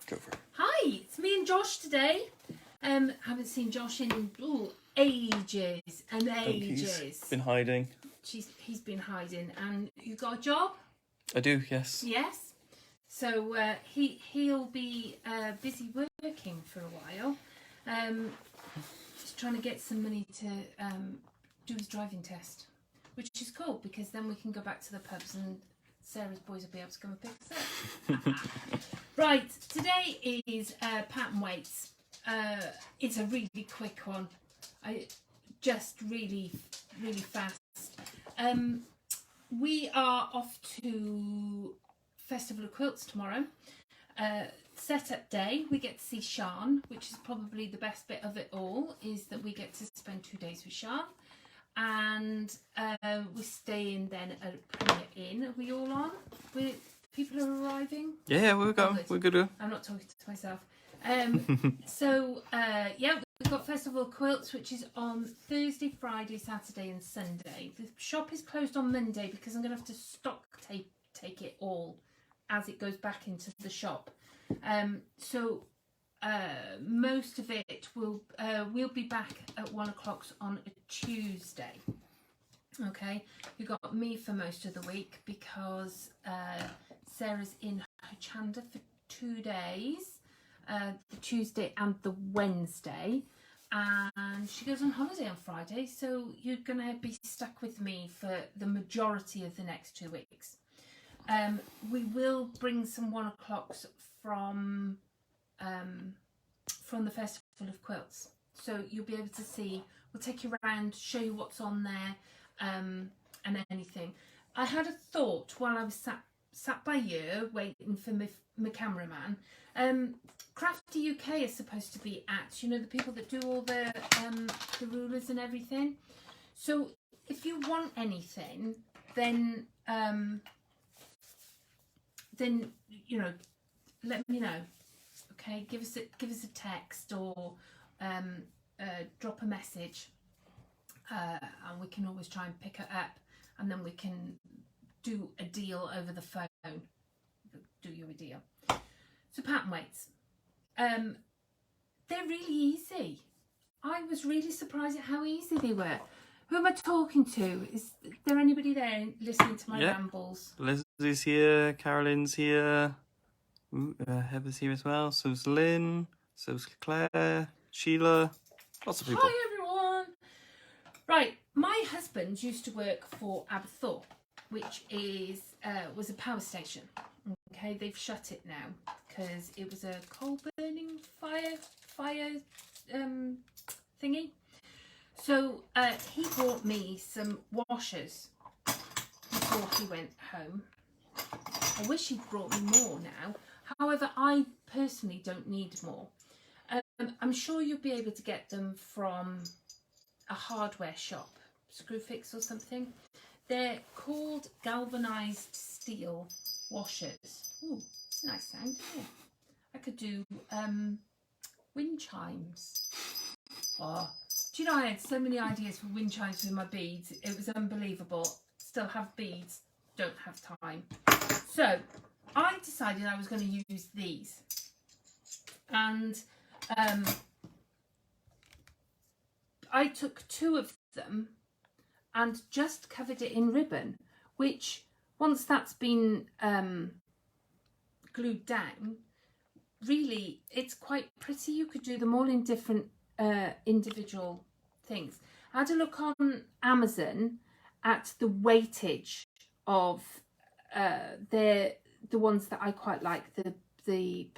Go for it. Hi, it's me and Josh today. Haven't seen Josh in ages and ages. He's been hiding. He's been hiding, and you got a job? I do, yes. Yes. So he'll be busy working for a while. Just trying to get some money to do his driving test, which is cool because then we can go back to the pubs and Sarah's boys will be able to come and pick us up. Right, today is pattern weights. It's a really quick one. Really fast. We are off to Festival of Quilts tomorrow. Setup day, we get to see Sahjane, which is probably the best bit of it all, is that we get to spend 2 days with Sahjane. And we're staying then at Premier Inn. Are we all on? People are arriving? Yeah, we're going. We're good. I'm not talking to myself. Yeah, we've got Festival of Quilts, which is on Thursday, Friday, Saturday and Sunday. The shop is closed on Monday because I'm going to have to stock take it all as it goes back into the shop. Most of it we'll be back at 1 o'clock on a Tuesday. Okay, you got me for most of the week because Sarah's in Chanda for 2 days, the Tuesday and the Wednesday, and she goes on holiday on Friday, so you're gonna be stuck with me for the majority of the next 2 weeks. We will bring some 1 o'clocks from the Festival of Quilts, so you'll be able to see. We'll take you around, show you what's on there, and anything. I had a thought while I was sat by you waiting for my cameraman. Crafty UK is supposed to be at, you know, the people that do all the rulers and everything. So if you want anything, then you know, let me know. Okay, give us a text or drop a message, and we can always try and pick it up, and then we can do a deal over the phone. Do you a deal? So pattern weights, they're really easy. I was really surprised at how easy they were. Who am I talking to? Is there anybody there listening to my rambles? Leslie's here, Carolyn's here, Heather's here as well, so's Lynn, so's Claire, Sheila, lots of people. Hi everyone! Right, my husband used to work for Aberthaw, which is was a power station. Okay, they've shut it now because it was a coal burning fire thingy. So he bought me some washers before he went home. I wish he'd brought me more now. However, I personally don't need more. I'm sure you'll be able to get them from a hardware shop, Screwfix or something. They're called galvanised steel washers. Ooh, nice sound. Yeah. I could do wind chimes. Oh, do you know, I had so many ideas for wind chimes with my beads. It was unbelievable. Still have beads, don't have time. So I decided I was going to use these, and I took 2 of them and just covered it in ribbon, which once that's been glued down, really it's quite pretty. You could do them all in different individual things. I had a look on Amazon at the weightage of the ones that I quite like, the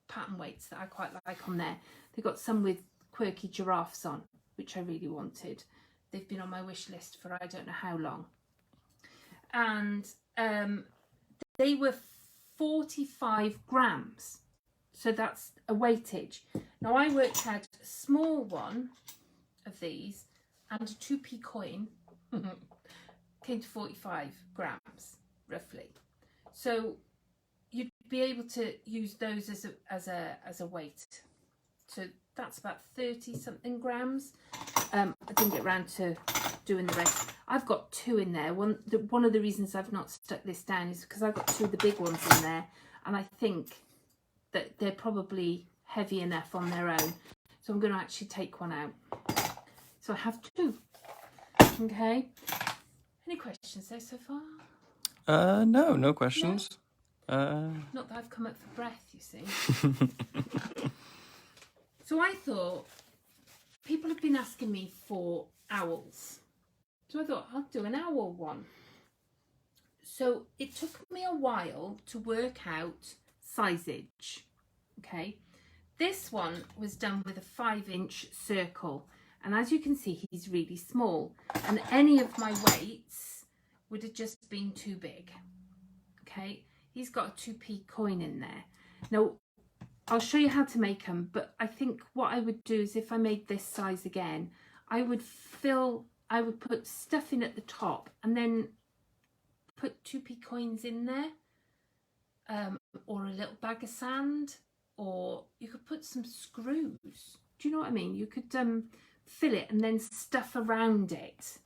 pattern weights that I quite like on there. They've got some with quirky giraffes on, which I really wanted. They've been on my wish list for I don't know how long. And they were 45 grams. So that's a weightage. Now I worked out a small one of these and a 2p coin came to 45 grams roughly. So you'd be able to use those as a weight. So that's about 30 something grams. I didn't get around to doing the rest. I've got 2 in there. One of the reasons I've not stuck this down is because I've got 2 of the big ones in there, and I think that they're probably heavy enough on their own. So I'm going to actually take one out. So I have 2. Okay. Any questions there so far? No questions. Not that I've come up for breath, you see. So I thought, people have been asking me for owls. So I thought I'll do an owl one. So it took me a while to work out sizage. Okay. This one was done with a 5-inch circle. And as you can see, he's really small. And any of my weights would have just been too big. Okay. He's got a 2p coin in there. Now, I'll show you how to make them, but I think what I would do is if I made this size again, I would put stuff in at the top and then put 2p coins in there, or a little bag of sand, or you could put some screws. Do you know what I mean? You could fill it and then stuff around it,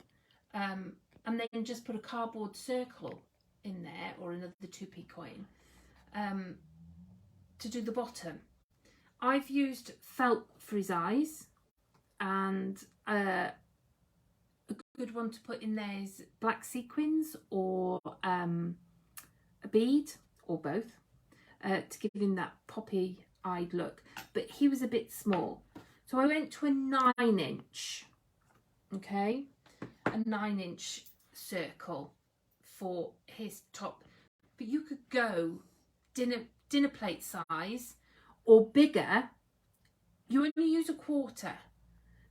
and then just put a cardboard circle in there or another 2p coin to do the bottom. I've used felt for his eyes, and a good one to put in there is black sequins or a bead or both, to give him that poppy-eyed look. But he was a bit small, so I went to a 9-inch, okay, a 9-inch circle for his top. But you could go dinner plate size or bigger. You only use a 1/4.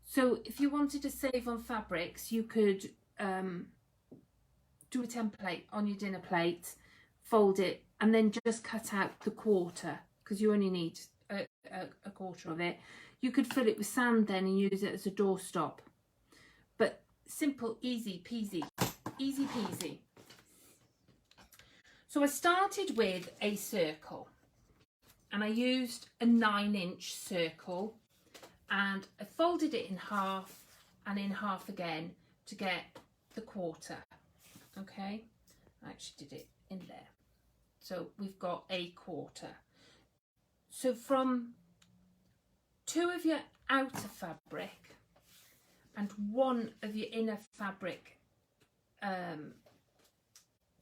So if you wanted to save on fabrics, you could do a template on your dinner plate, fold it, and then just cut out the 1/4, because you only need a 1/4 of it. You could fill it with sand then and use it as a doorstop. But simple, easy peasy, easy peasy. So I started with a circle, and I used a 9-inch circle, and I folded it in half and in half again to get the 1/4. Okay, I actually did it in there. So we've got a 1/4. So from 2 of your outer fabric and 1 of your inner fabric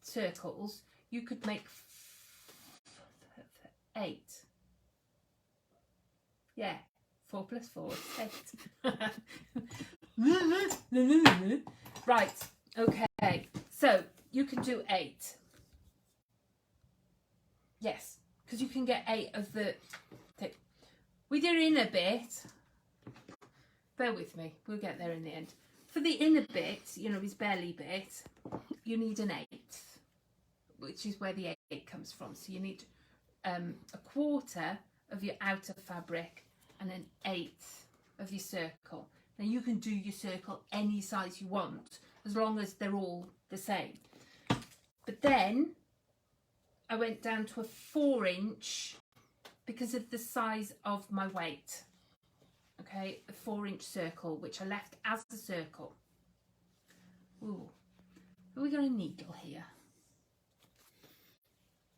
circles, you could make 8. Yeah, 4 + 4 is 8. Right, okay, so you can do 8. Yes, because you can get 8 of the thing. With your inner bit, bear with me, we'll get there in the end. For the inner bit, you know, his belly bit, you need an 8th, which is where the 8 comes from. So you need a 1/4 of your outer fabric and an 1/8 of your circle. Now you can do your circle any size you want, as long as they're all the same. But then I went down to a 4-inch because of the size of my weight. Okay, a 4-inch circle, which I left as the circle. Ooh, have we got a needle here?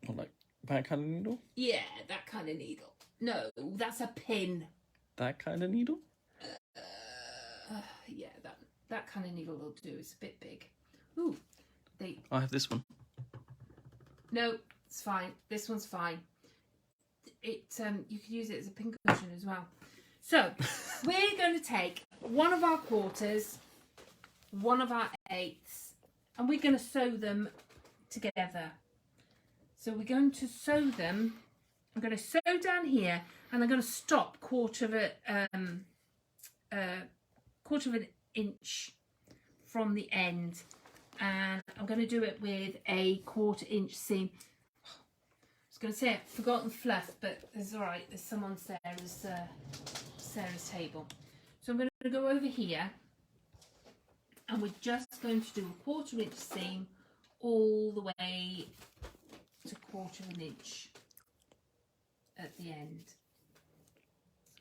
Or like that kind of needle? Yeah, that kind of needle. No, that's a pin. That kind of needle? Yeah, that kind of needle will do. It's a bit big. Ooh, I have this one. No, it's fine. This one's fine. You can use it as a pincushion as well. So we're going to take one of our 1/4s, one of our 8ths, and we're going to sew them together. So we're going to sew them. I'm going to sew down here, and I'm going to stop 1/4 of an inch from the end, and I'm going to do it with a 1/4-inch seam. I was going to say I've forgotten fluff, but it's all right. There's some on Sarah's table. So I'm going to go over here, and we're just going to do a 1/4-inch seam all the way to 1/4 inch at the end.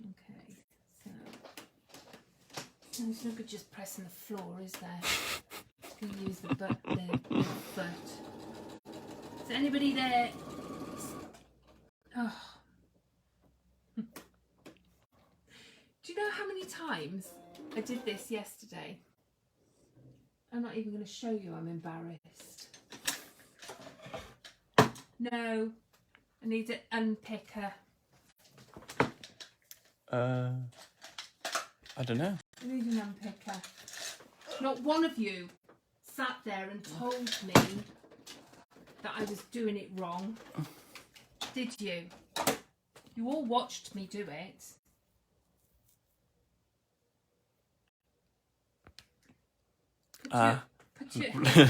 Okay, so there's no good just pressing the floor, is there? You can use the foot. Is anybody there? Oh, you know how many times I did this yesterday? I'm not even going to show you, I'm embarrassed. No, I need an unpicker. I don't know. I need an unpicker. Not one of you sat there and told me that I was doing it wrong. Did you? You all watched me do it.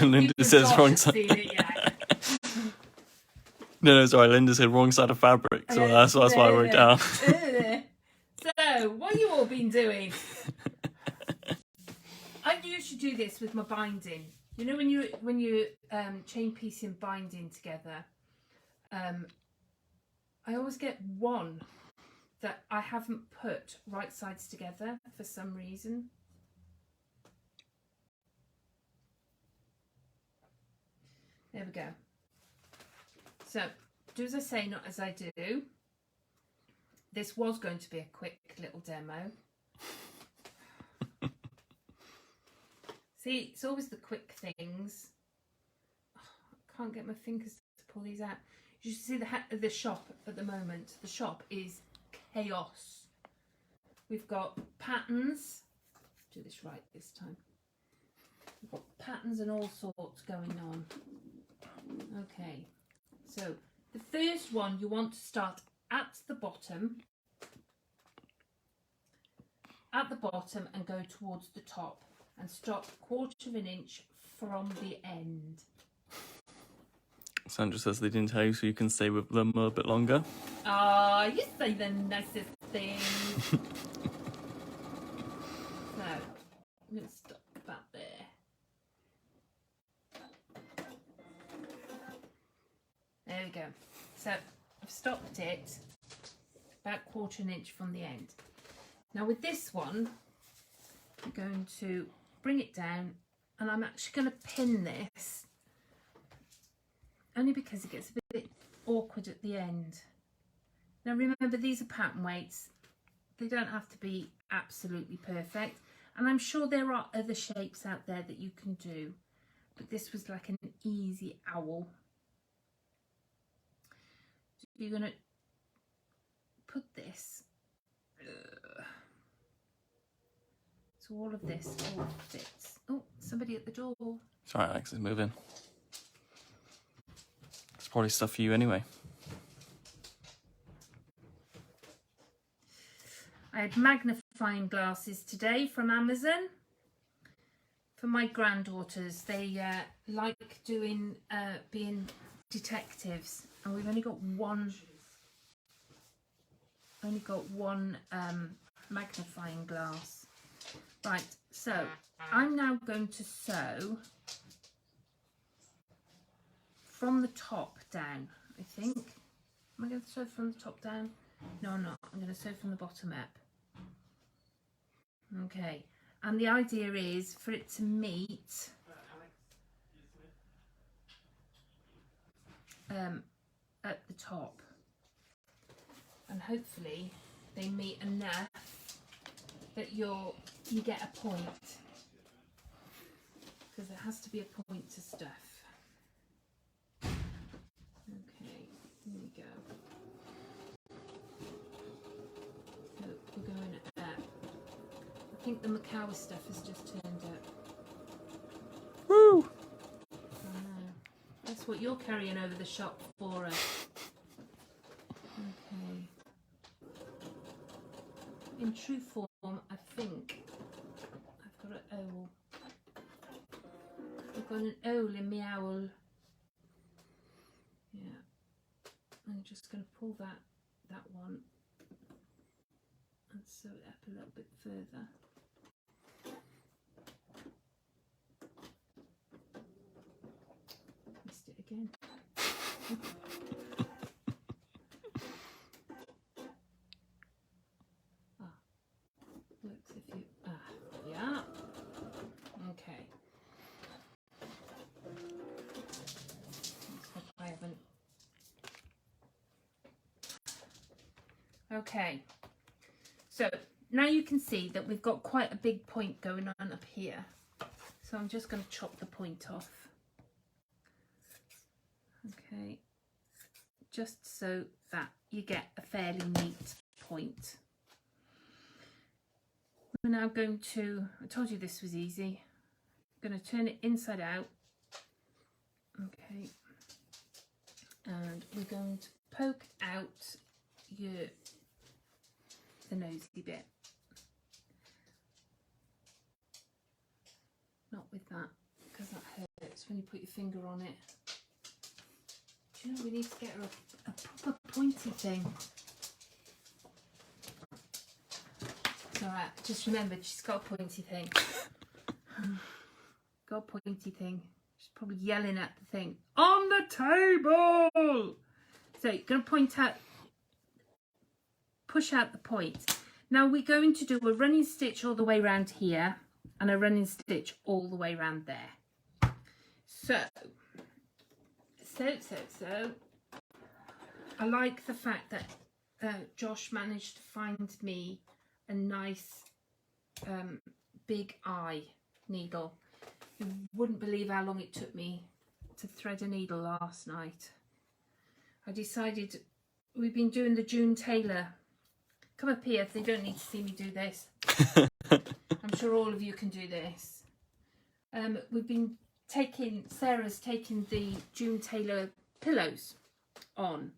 Linda says wrong side. No, sorry. Linda said wrong side of fabric, so that's why I wrote down. So, what have you all been doing? I usually do this with my binding. You know, when you chain piecing binding together, I always get one that I haven't put right sides together for some reason. There we go. So, do as I say, not as I do. This was going to be a quick little demo. See, it's always the quick things. Oh, I can't get my fingers to pull these out. You should see the shop at the moment. The shop is chaos. We've got patterns. Do this right this time. We've got patterns and all sorts going on. Okay, so the first one you want to start at the bottom. At the bottom and go towards the top and stop 1/4 of an inch from the end. Sandra says they didn't tell you, so you can stay with them a bit longer. Ah, you say the nicest thing. So, I'm going to stop about there. There we go. So, I've stopped it about 1/4 an inch from the end. Now with this one, I'm going to bring it down and I'm actually going to pin this, only because it gets a bit awkward at the end. Now remember, these are pattern weights. They don't have to be absolutely perfect. And I'm sure there are other shapes out there that you can do, but this was like an easy owl. So you're going to put this. So all of this all fits. Oh, somebody at the door. Sorry, Alex is moving. It's probably stuff for you anyway. I had magnifying glasses today from Amazon for my granddaughters. They like doing being detectives, and we've only got one magnifying glass. Right, so I'm now going to sew from the top down, I think. Am I going to sew from the top down? No, I'm not. I'm going to sew from the bottom up. Okay, and the idea is for it to meet at the top, and hopefully they meet enough that you get a point, because there has to be a point to stuff. Okay, here we go. So we're going at that. I think the Macau stuff has just turned up. Woo! I know. That's what you're carrying over the shop for us. Okay. In true form, I think I've got an owl. I've got an owl in my owl. Yeah. I'm just going to pull that one and sew it up a little bit further. Missed it again. Works if you yeah. Okay. Let's hope I haven't. Okay. So now you can see that we've got quite a big point going on up here. So I'm just going to chop the point off. Okay, just so that you get a fairly neat point. We're now going to, I told you this was easy. I'm going to turn it inside out. Okay, and we're going to poke out the nosy bit. Not with that, because that hurts when you put your finger on it. Do you know, we need to get her a proper pointy thing. It's alright, just remembered she's got a pointy thing. Got a pointy thing. She's probably yelling at the thing. On the table! So you're going to point out, push out the point. Now we're going to do a running stitch all the way around here and a running stitch all the way around there. So I like the fact that Josh managed to find me a nice big eye needle. You wouldn't believe how long it took me to thread a needle last night. I decided, we've been doing the June Taylor. Come up here if they don't need to see me do this. I'm sure all of you can do this. We've been Sarah's taken the June Taylor pillows onto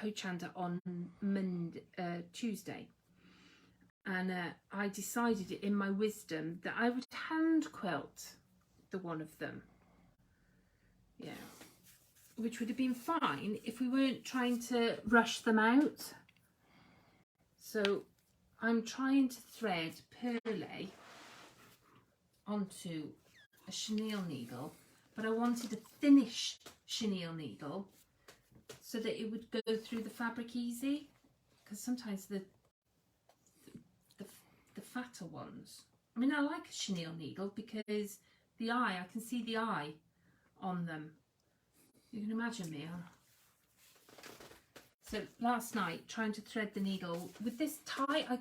Hochanda on Tuesday. And I decided in my wisdom that I would hand quilt the one of them. Yeah. Which would have been fine if we weren't trying to rush them out. So I'm trying to thread perlé onto a chenille needle, but I wanted a thinnish chenille needle so that it would go through the fabric easy, because sometimes the fatter ones, I mean, I like a chenille needle because the eye, I can see the eye on them. You can imagine me. So last night, trying to thread the needle with this tie, I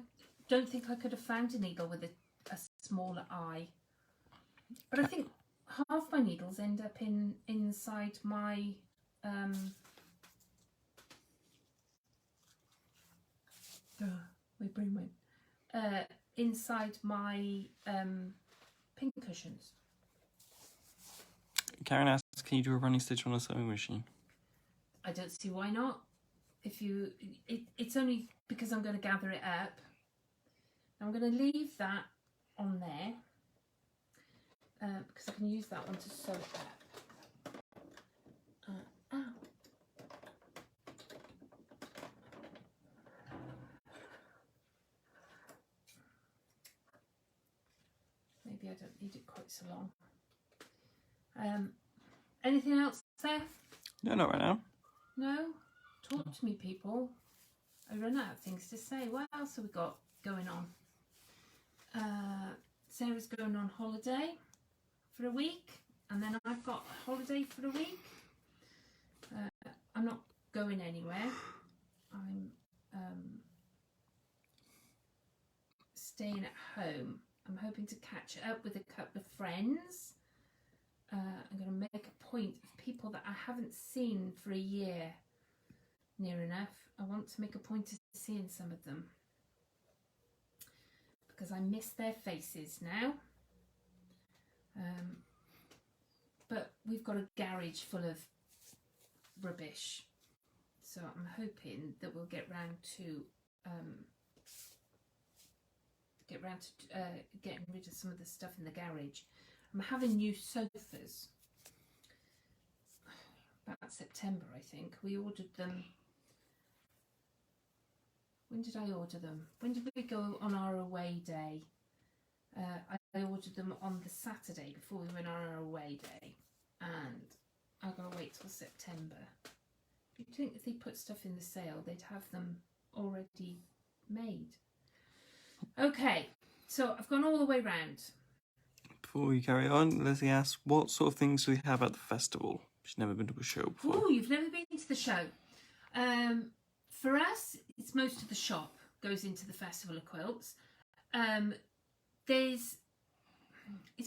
don't think I could have found a needle with a smaller eye. But I think half my needles end up inside my inside my pin cushions. Karen asks, can you do a running stitch on a sewing machine? I don't see why not. It's only because I'm going to gather it up. I'm going to leave that on there because I can use that one to sew it up. Ow. Maybe I don't need it quite so long. Anything else there? No, not right now. No? Talk to me, people. I run out of things to say. What else have we got going on? Sarah's going on holiday for a week, and then I've got a holiday for a week. I'm not going anywhere. I'm staying at home. I'm hoping to catch up with a couple of friends. I'm going to make a point of people that I haven't seen for a year, near enough. I want to make a point of seeing some of them because I miss their faces now. But we've got a garage full of rubbish, so I'm hoping that we'll get round to getting rid of some of the stuff in the garage. I'm having new sofas. About September, I think. We ordered them. When did I order them? When did we go on our away day? I ordered them on the Saturday before we went on our away day, and I've got to wait till September. You'd think if they put stuff in the sale, they'd have them already made. Okay, so I've gone all the way round. Before we carry on, Leslie asks, what sort of things do we have at the festival? She's never been to a show before. Oh, you've never been to the show. For us, it's most of the shop goes into the Festival of Quilts. It's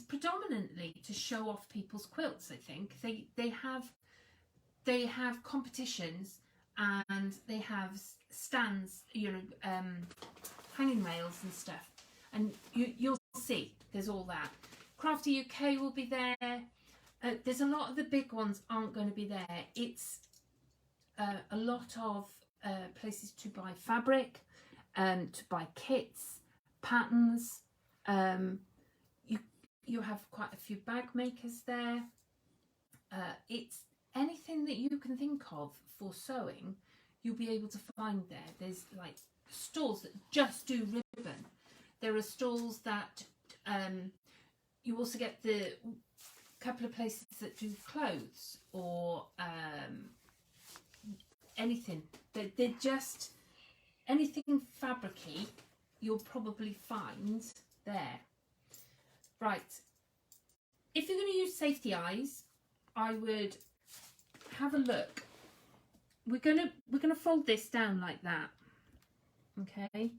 predominantly to show off people's quilts. I think they have competitions, and they have stands, hanging rails and stuff, and you'll see there's all that. Crafty UK will be there. There's a lot of the big ones aren't going to be there. It's a lot of places to buy fabric, to buy kits, patterns. You have quite a few bag makers there. It's anything that you can think of for sewing, you'll be able to find there. There's like stalls that just do ribbon. There are stalls that you also get the couple of places that do clothes or anything. They're just anything fabricy you'll probably find there. Right, if you're going to use safety eyes, I would have a look. We're gonna fold this down like that. Okay,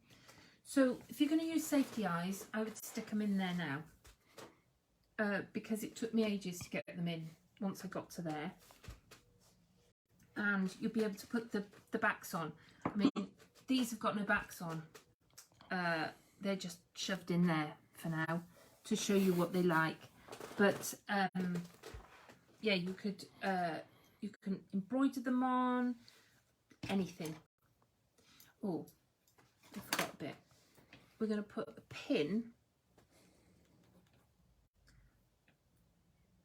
so if you're going to use safety eyes, I would stick them in there now, because it took me ages to get them in once I got to there. And you'll be able to put the backs on. I mean, these have got no backs on. They're just shoved in there for now to show you what they like. But yeah, you can embroider them on anything. Oh, I forgot a bit. We're going to put a pin.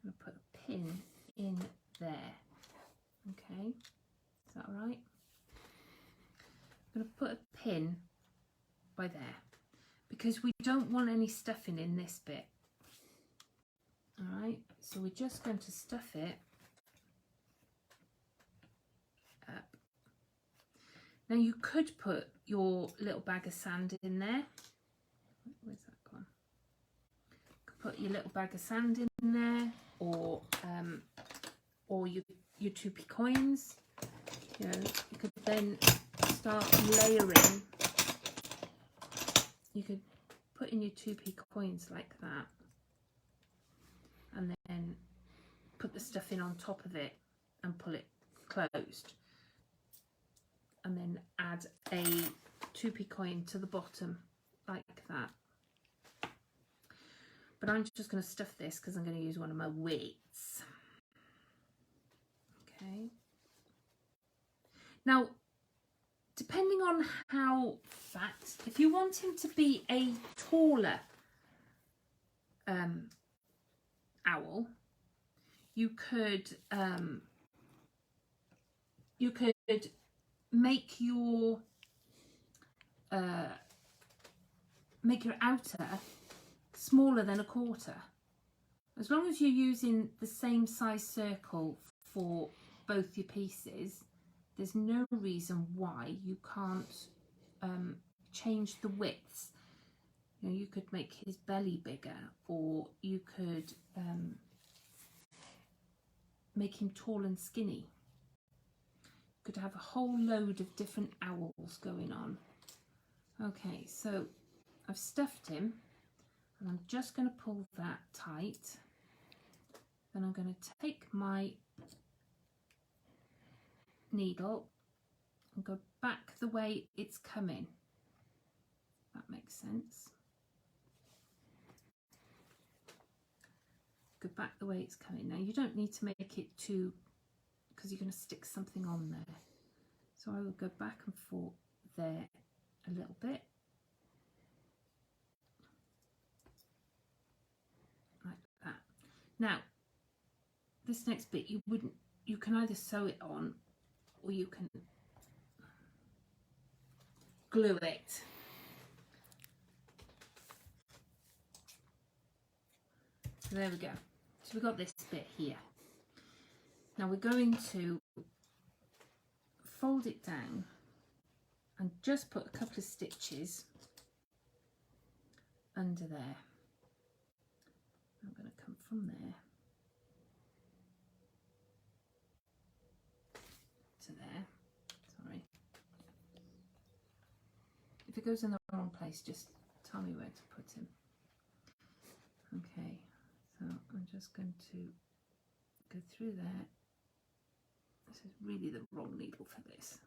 I'm going to put a pin in there. Okay, is that all right? I'm going to put a pin by there because we don't want any stuffing in this bit. All right, so we're just going to stuff it up. Now you could put your little bag of sand in there. Where's that gone? You could put your little bag of sand in there, or your 2p coins. You know, you could then start layering. You could put in your 2p coins like that, and then put the stuff in on top of it and pull it closed, and then add a 2p coin to the bottom like that. But I'm just going to stuff this because I'm going to use one of my weights. Okay. Now, depending on how fat, if you want him to be a taller owl, you could make your outer smaller than a quarter. As long as you're using the same size circle for both your pieces, there's no reason why you can't change the widths. You know, you could make his belly bigger, or you could make him tall and skinny. You could have a whole load of different owls going on. Okay, so I've stuffed him, and I'm just going to pull that tight. Then I'm going to take my needle and go back the way it's coming. That makes sense. Go back the way it's coming. Now you don't need to make it too, because you're going to stick something on there. So I will go back and forth there a little bit. Like that. Now, this next bit you can either sew it on, or you can glue it. So there we go. So we've got this bit here. Now we're going to fold it down and just put a couple of stitches under there. I'm going to come from there to there. Sorry. goes in the wrong place, just tell me where to put him. Okay, so I'm just going to go through there. This is really the wrong needle for this.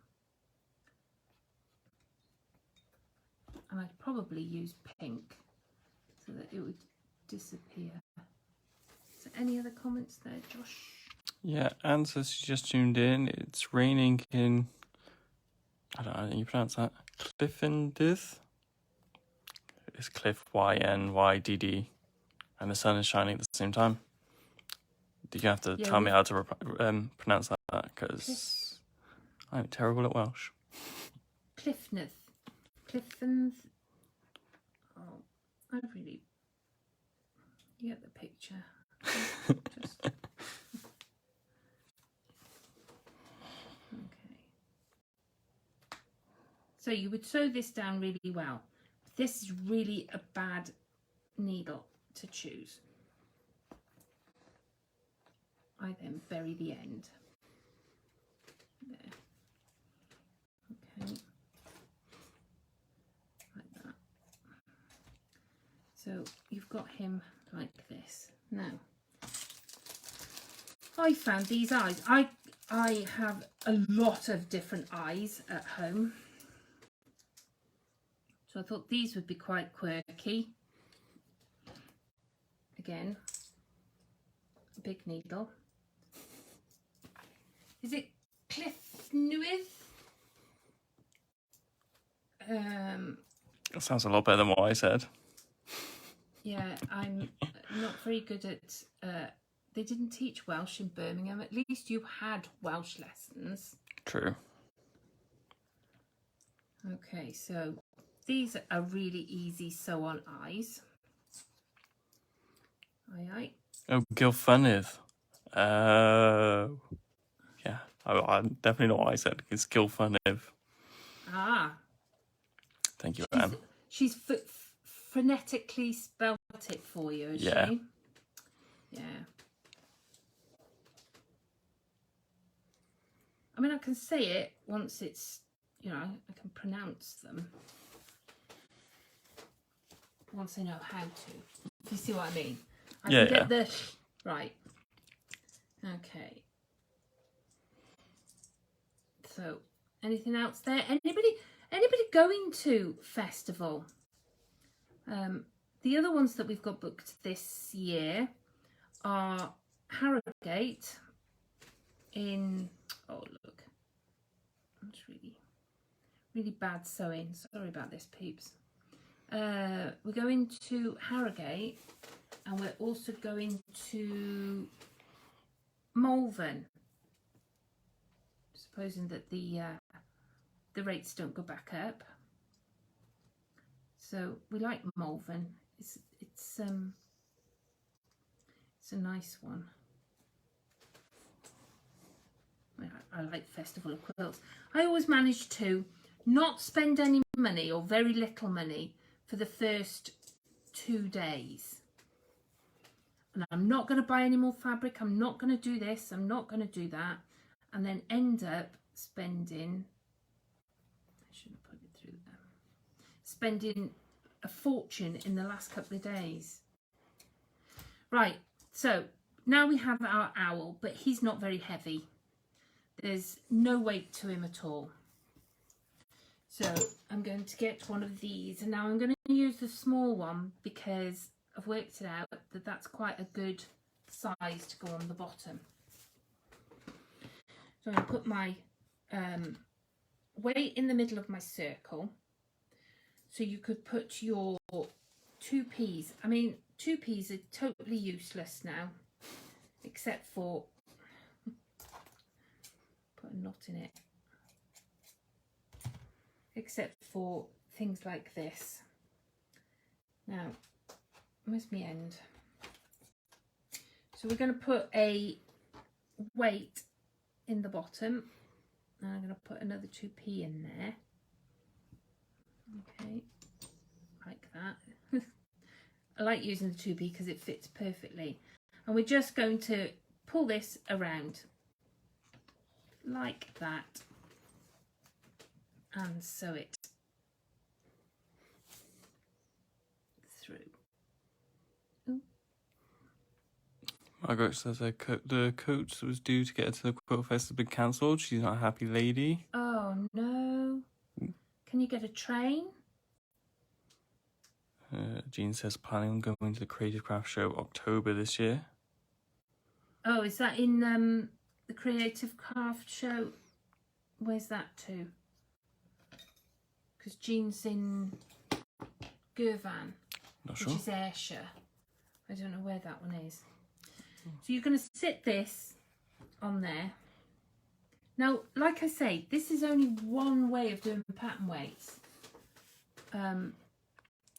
And I'd probably use pink so that it would disappear. So any other comments there, Josh? Yeah, Anne says she just tuned in. It's raining in, I don't know how you pronounce that, Cliffendith? It's Cliff, Y-N-Y-D-D, and the sun is shining at the same time. You're going to have to tell me how to pronounce that, because I'm terrible at Welsh. Cliffneth. Cliffenth. Oh, I really... You get the picture. Just... Okay. So you would sew this down really well. This is really a bad needle to choose. I then bury the end. There. Okay. Like that. So you've got him like this. Now, I found these eyes. I have a lot of different eyes at home. So I thought these would be quite quirky. Again, a big needle. Is it Cliffnewith? That sounds a lot better than what I said. Yeah, I'm not very good at... they didn't teach Welsh in Birmingham. At least you had Welsh lessons. True. Okay, so these are really easy sew-on eyes. Aye, aye. Oh, Gilfynydd. Yeah, I definitely know what I said. It's Gilfynydd. Ah. Thank you, Anne. She's phonetically spelt it for you, is she? Yeah. I mean, I can say it once it's, you know, I can pronounce them. Once I know how to. If you see what I mean. I can get the... Right. Okay. So, anything else there? Anybody going to festival? The other ones that we've got booked this year are Harrogate in... Oh, look. That's really bad sewing. Sorry about this, peeps. We're going to Harrogate, and we're also going to Malvern, supposing that the rates don't go back up. So we like Malvern. It's a nice one. I like Festival of Quilts. I always manage to not spend any money or very little money for the first 2 days. And I'm not going to buy any more fabric. I'm not going to do this. I'm not going to do that. And then end up spending... I shouldn't have put it through there. Spending a fortune in the last couple of days. Right. So now we have our owl, but he's not very heavy. There's no weight to him at all. So I'm going to get one of these, and now I'm going to use the small one because I've worked it out that that's quite a good size to go on the bottom. So I'm going to put my weight in the middle of my circle. So you could put your 2Ps. I mean, 2Ps are totally useless now, except for put a knot in it. Except for things like this. Now, where's my end? So we're going to put a weight in the bottom, and I'm going to put another 2P in there. Okay, like that. I like using the 2P because it fits perfectly. And we're just going to pull this around like that and sew it Margaret says the coach that was due to get her to the quilt fest has been cancelled. She's not a happy lady. Oh no. Can you get a train? Jean says planning on going to the Creative Craft Show October this year. Oh, is that in the Creative Craft Show? Where's that to? Because Jean's in Girvan, Not which sure. is Ayrshire. I don't know where that one is. So you're going to sit this on there. Now, like I say, this is only one way of doing pattern weights.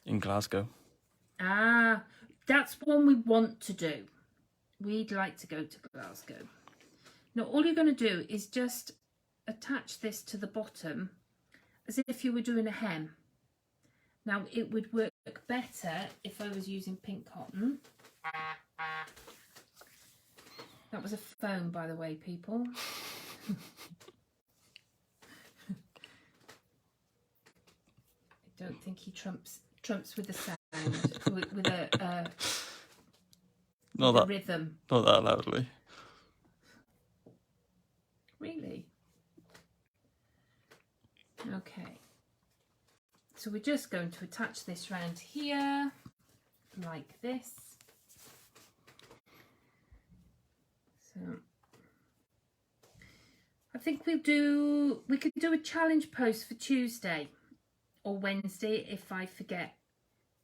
In Glasgow. That's one we want to do. We'd like to go to Glasgow. Now, all you're going to do is just attach this to the bottom as if you were doing a hem. Now, it would work better if I was using pink cotton. That was a phone, by the way, people. I don't think he trumps with the sound, with a rhythm. Not that loudly. Really? Okay. So we're just going to attach this round here, like this. So I think we could do a challenge post for Tuesday or Wednesday if I forget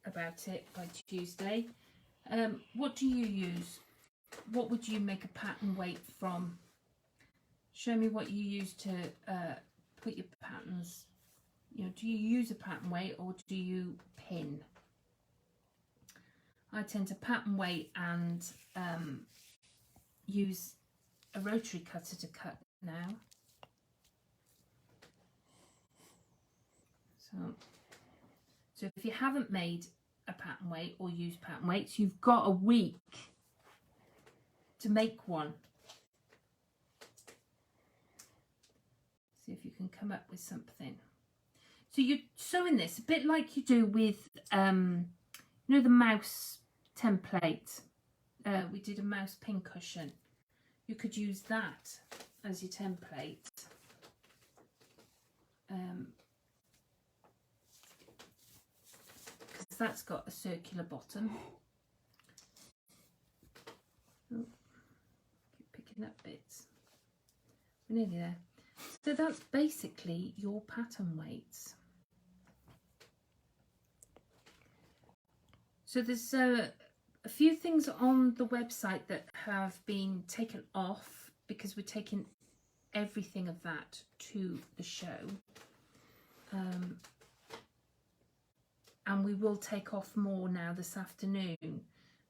about it by Tuesday. What do you use? What would you make a pattern weight from? Show me what you use to put your patterns. You know, do you use a pattern weight or do you pin? I tend to pattern weight and use a rotary cutter to cut now. So if you haven't made a pattern weight or used pattern weights, you've got a week to make one. See if you can come up with something. So you're sewing this a bit like you do with, you know, the mouse template. We did a mouse pincushion. You could use that as your template. Because that's got a circular bottom. Oh, keep picking up bits. We're nearly there. So that's basically your pattern weights. So there's a few things on the website that have been taken off because we're taking everything of that to the show. And we will take off more now this afternoon.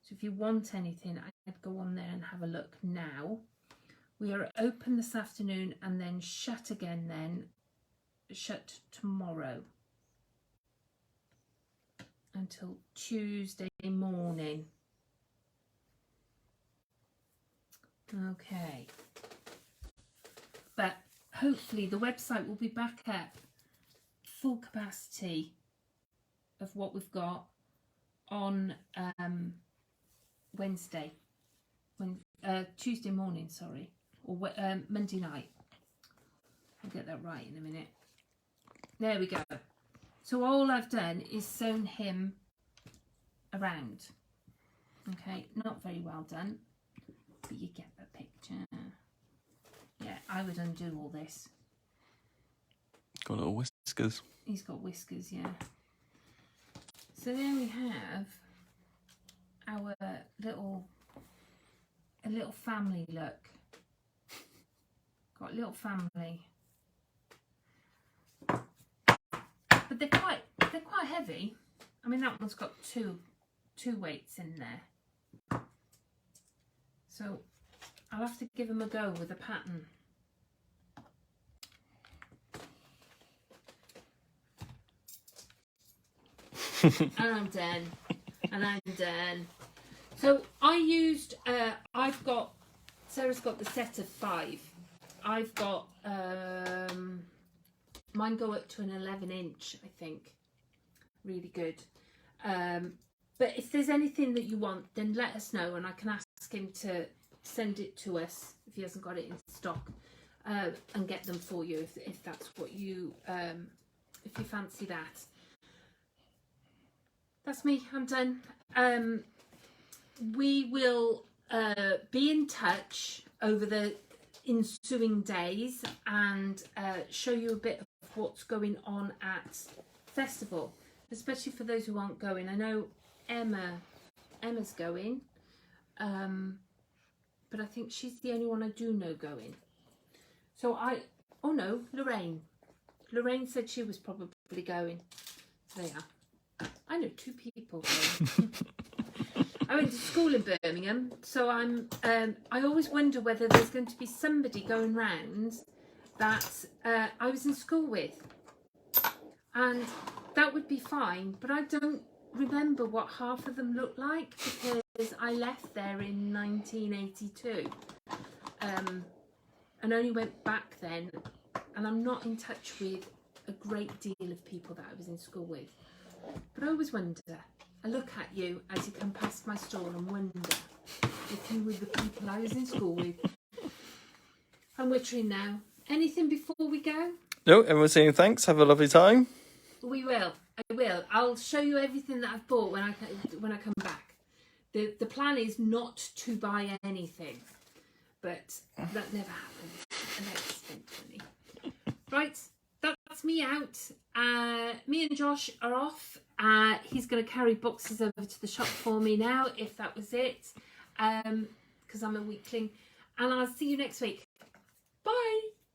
So if you want anything, I'd go on there and have a look now. We are open this afternoon and then shut again then, shut tomorrow until Tuesday morning. Okay. But hopefully the website will be back at full capacity of what we've got on Wednesday, Tuesday morning, sorry, or Monday night. I'll get that right in a minute. There we go. So all I've done is sewn him around. Okay, not very well done, but you get the picture. Yeah, I would undo all this. Got little whiskers. He's got whiskers, yeah. So there we have our little family look. Got a little family. But they're quite heavy. I mean, that one's got two weights in there. So I'll have to give them a go with a pattern. And I'm done. And I'm done. So I used, Sarah's got the set of 5. I've got, mine go up to an 11-inch, I think. Really good. But if there's anything that you want, then let us know and I can ask ask him to send it to us if he hasn't got it in stock, and get them for you if that's what you if you fancy that. That's me. I'm done. We will be in touch over the ensuing days and show you a bit of what's going on at festival, especially for those who aren't going. I know Emma's going, but I think she's the only one I do know going. So oh no, Lorraine said she was probably going. So there. I know 2 people going. I went to school in Birmingham, so I always wonder whether there's going to be somebody going round that I was in school with, and that would be fine, but I don't remember what half of them looked like because I left there in 1982 and only went back then, and I'm not in touch with a great deal of people that I was in school with. But I always wonder, I look at you as you come past my stall and wonder if you were the people I was in school with. I'm wittering now. Anything before we go? No, everyone's saying thanks. Have a lovely time. We will. I will. I'll show you everything that I've bought when I come back. The plan is not to buy anything, but that never happens. And I spent money. Right, that's me out. Me and Josh are off. He's going to carry boxes over to the shop for me now, if that was it, because I'm a weakling. And I'll see you next week.